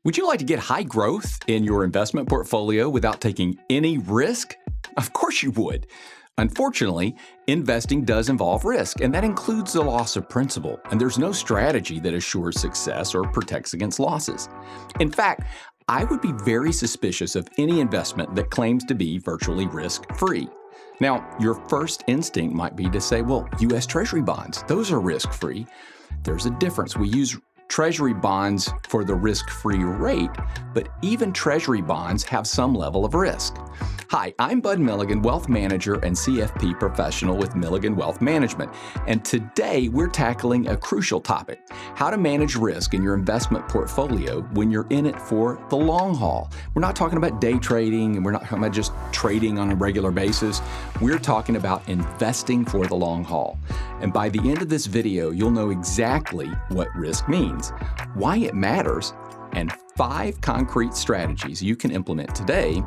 Would you like to get high growth in your investment portfolio without taking any risk? Of course you would. Unfortunately, investing does involve risk, and that includes the loss of principal, and there's no strategy that assures success or protects against losses. In fact, I would be very suspicious of any investment that claims to be virtually risk-free. Now, your first instinct might be to say, well, U.S. Treasury bonds, those are risk-free. There's a difference. We use Treasury bonds for the risk-free rate, but even Treasury bonds have some level of risk. Hi, I'm Bud Milligan, Wealth Manager and CFP Professional with Milligan Wealth Management, and today we're tackling a crucial topic: how to manage risk in your investment portfolio when you're in it for the long haul. We're not talking about day trading, and we're not talking about just trading on a regular basis. We're talking about investing for the long haul. And by the end of this video, you'll know exactly what risk means, why it matters, and 5 concrete strategies you can implement today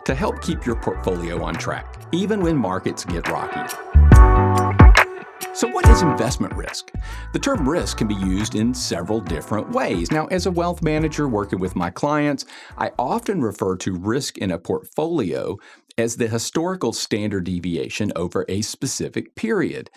to help keep your portfolio on track, even when markets get rocky. So what is investment risk? The term risk can be used in several different ways. Now, as a wealth manager working with my clients, I often refer to risk in a portfolio as the historical standard deviation over a specific period.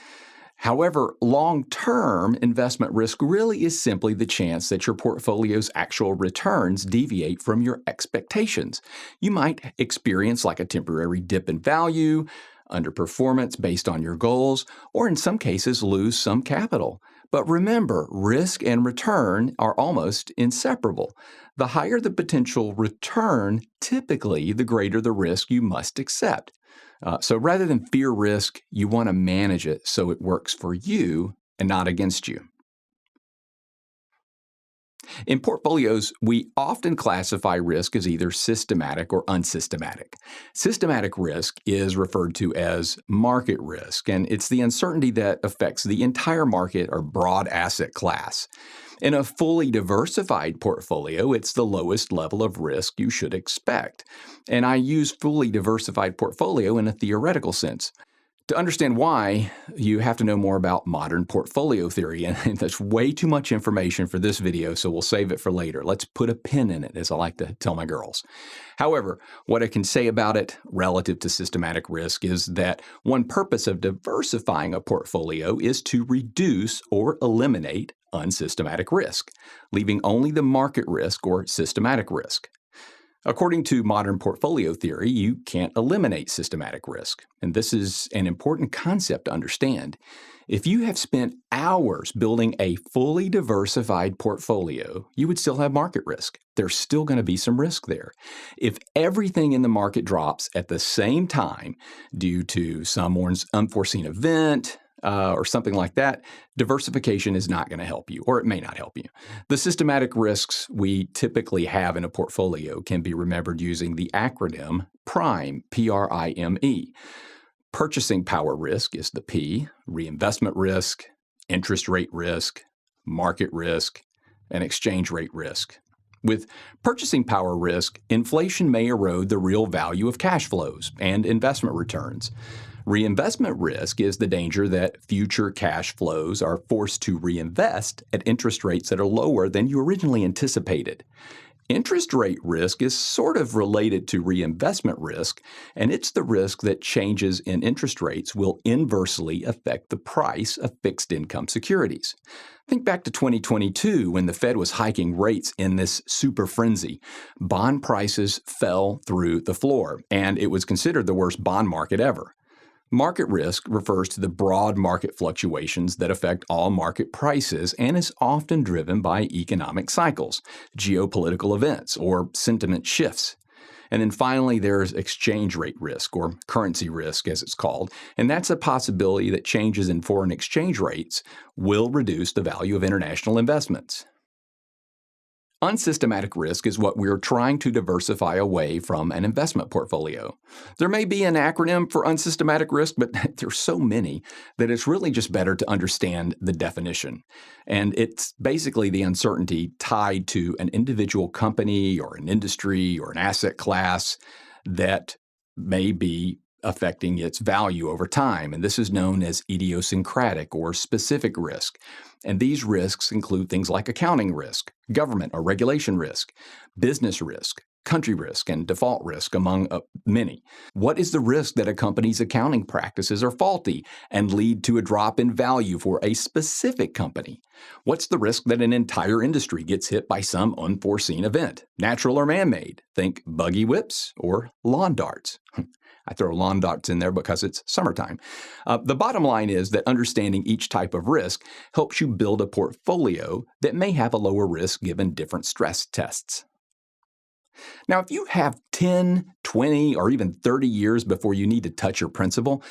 However, long-term investment risk really is simply the chance that your portfolio's actual returns deviate from your expectations. You might experience like a temporary dip in value, underperformance based on your goals, or in some cases lose some capital. But remember, risk and return are almost inseparable. The higher the potential return, typically the greater the risk you must accept. So rather than fear risk, you want to manage it so it works for you and not against you. In portfolios, we often classify risk as either systematic or unsystematic. Systematic risk is referred to as market risk, and it's the uncertainty that affects the entire market or broad asset class. In a fully diversified portfolio, it's the lowest level of risk you should expect. And I use fully diversified portfolio in a theoretical sense. To understand why, you have to know more about modern portfolio theory, and that's way too much information for this video, so we'll save it for later. Let's put a pin in it, as I like to tell my girls. However, what I can say about it relative to systematic risk is that one purpose of diversifying a portfolio is to reduce or eliminate unsystematic risk, leaving only the market risk or systematic risk. According to modern portfolio theory, you can't eliminate systematic risk, and this is an important concept to understand. If you have spent hours building a fully diversified portfolio, you would still have market risk. There's still going to be some risk there. If everything in the market drops at the same time due to some unforeseen event, or something like that, diversification is not going to help you, or it may not help you. The systematic risks we typically have in a portfolio can be remembered using the acronym PRIME, P-R-I-M-E. Purchasing power risk is the P, reinvestment risk, interest rate risk, market risk, and exchange rate risk. With purchasing power risk, inflation may erode the real value of cash flows and investment returns. Reinvestment risk is the danger that future cash flows are forced to reinvest at interest rates that are lower than you originally anticipated. Interest rate risk is sort of related to reinvestment risk, and it's the risk that changes in interest rates will inversely affect the price of fixed income securities. Think back to 2022 when the Fed was hiking rates in this super frenzy. Bond prices fell through the floor, and it was considered the worst bond market ever. Market risk refers to the broad market fluctuations that affect all market prices and is often driven by economic cycles, geopolitical events, or sentiment shifts. And then finally, there's exchange rate risk, or currency risk as it's called, and that's a possibility that changes in foreign exchange rates will reduce the value of international investments. Unsystematic risk is what we're trying to diversify away from an investment portfolio. There may be an acronym for unsystematic risk, but there's so many that it's really just better to understand the definition. And it's basically the uncertainty tied to an individual company or an industry or an asset class that may be affecting its value over time, and this is known as idiosyncratic or specific risk. And these risks include things like accounting risk, government or regulation risk, business risk, country risk, and default risk, among many. What is the risk that a company's accounting practices are faulty and lead to a drop in value for a specific company? What's the risk that an entire industry gets hit by some unforeseen event, natural or man-made? Think buggy whips or lawn darts. I throw lawn darts in there because it's summertime. The bottom line is that understanding each type of risk helps you build a portfolio that may have a lower risk given different stress tests. Now, if you have 10, 20, or even 30 years before you need to touch your principal,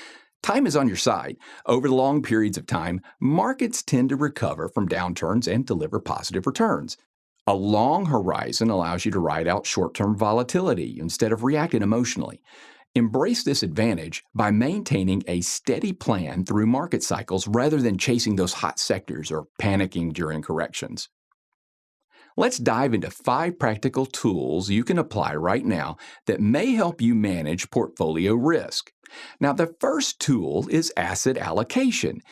time is on your side. Over the long periods of time, markets tend to recover from downturns and deliver positive returns. A long horizon allows you to ride out short-term volatility instead of reacting emotionally. Embrace this advantage by maintaining a steady plan through market cycles rather than chasing those hot sectors or panicking during corrections. Let's dive into 5 practical tools you can apply right now that may help you manage portfolio risk. Now, the first tool is asset allocation.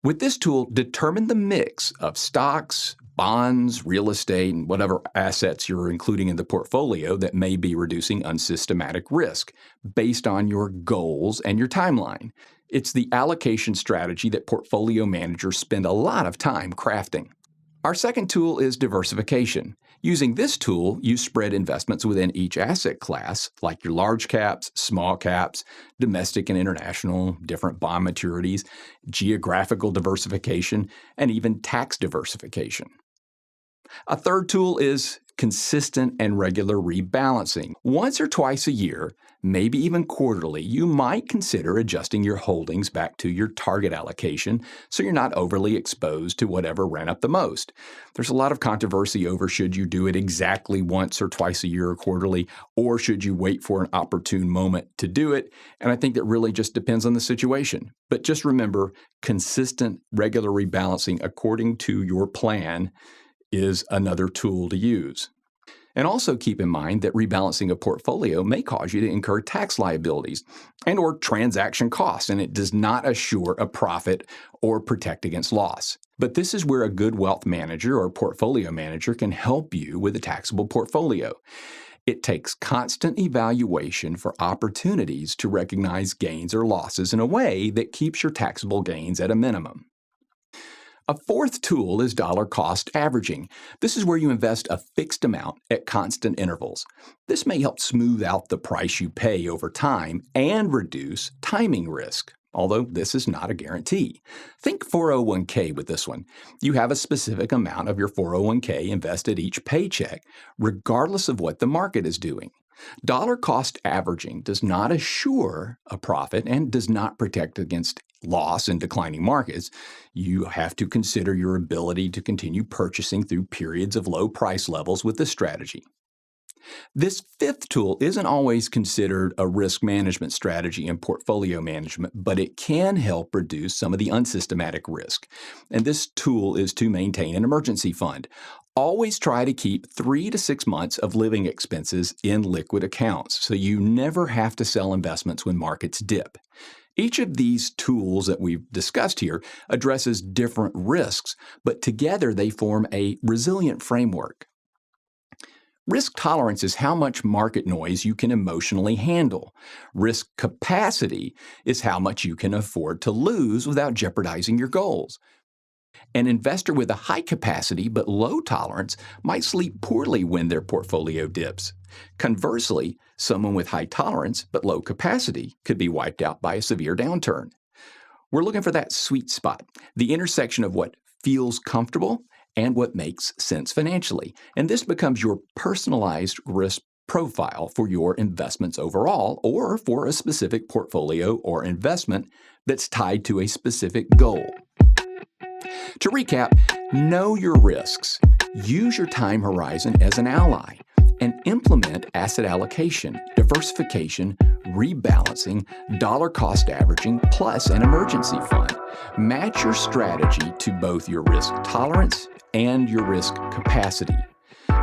With this tool, determine the mix of stocks, bonds, real estate, and whatever assets you're including in the portfolio that may be reducing unsystematic risk based on your goals and your timeline. It's the allocation strategy that portfolio managers spend a lot of time crafting. Our second tool is diversification. Using this tool, you spread investments within each asset class, like your large caps, small caps, domestic and international, different bond maturities, geographical diversification, and even tax diversification. A third tool is consistent and regular rebalancing. Once or twice a year, maybe even quarterly, you might consider adjusting your holdings back to your target allocation so you're not overly exposed to whatever ran up the most. There's a lot of controversy over should you do it exactly once or twice a year or quarterly, or should you wait for an opportune moment to do it, and I think that really just depends on the situation. But just remember, consistent, regular rebalancing according to your plan is another tool to use. And also keep in mind that rebalancing a portfolio may cause you to incur tax liabilities and or transaction costs, and it does not assure a profit or protect against loss. But this is where a good wealth manager or portfolio manager can help you with a taxable portfolio. It takes constant evaluation for opportunities to recognize gains or losses in a way that keeps your taxable gains at a minimum. A fourth tool is dollar cost averaging. This is where you invest a fixed amount at constant intervals. This may help smooth out the price you pay over time and reduce timing risk, although this is not a guarantee. Think 401k with this one. You have a specific amount of your 401k invested each paycheck, regardless of what the market is doing. Dollar cost averaging does not assure a profit and does not protect against loss in declining markets. You have to consider your ability to continue purchasing through periods of low price levels with this strategy. This fifth tool isn't always considered a risk management strategy in portfolio management, but it can help reduce some of the unsystematic risk. And this tool is to maintain an emergency fund. Always try to keep 3 to 6 months of living expenses in liquid accounts so you never have to sell investments when markets dip. Each of these tools that we've discussed here addresses different risks, but together they form a resilient framework. Risk tolerance is how much market noise you can emotionally handle. Risk capacity is how much you can afford to lose without jeopardizing your goals. An investor with a high capacity but low tolerance might sleep poorly when their portfolio dips. Conversely, someone with high tolerance but low capacity could be wiped out by a severe downturn. We're looking for that sweet spot, the intersection of what feels comfortable and what makes sense financially. And this becomes your personalized risk profile for your investments overall or for a specific portfolio or investment that's tied to a specific goal. To recap, know your risks, use your time horizon as an ally, and implement asset allocation, diversification, rebalancing, dollar cost averaging, plus an emergency fund. Match your strategy to both your risk tolerance and your risk capacity.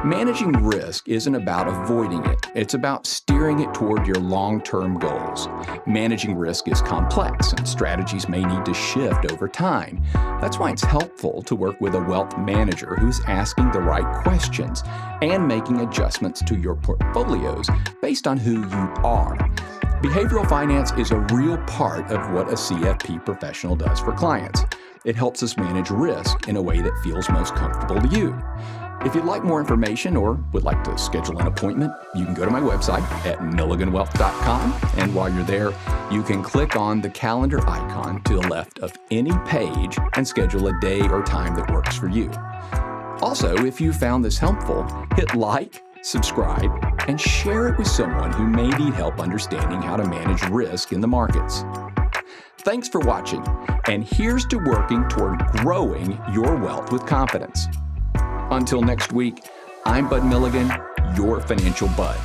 Managing risk isn't about avoiding it. It's about steering it toward your long-term goals. Managing risk is complex, and strategies may need to shift over time. That's why it's helpful to work with a wealth manager who's asking the right questions and making adjustments to your portfolios based on who you are. Behavioral finance is a real part of what a CFP professional does for clients. It helps us manage risk in a way that feels most comfortable to you. If you'd like more information or would like to schedule an appointment, you can go to my website at milliganwealth.com, and while you're there, you can click on the calendar icon to the left of any page and schedule a day or time that works for you. Also, if you found this helpful, hit like, subscribe, and share it with someone who may need help understanding how to manage risk in the markets. Thanks for watching, and here's to working toward growing your wealth with confidence. Until next week, I'm Bud Milligan, your financial bud.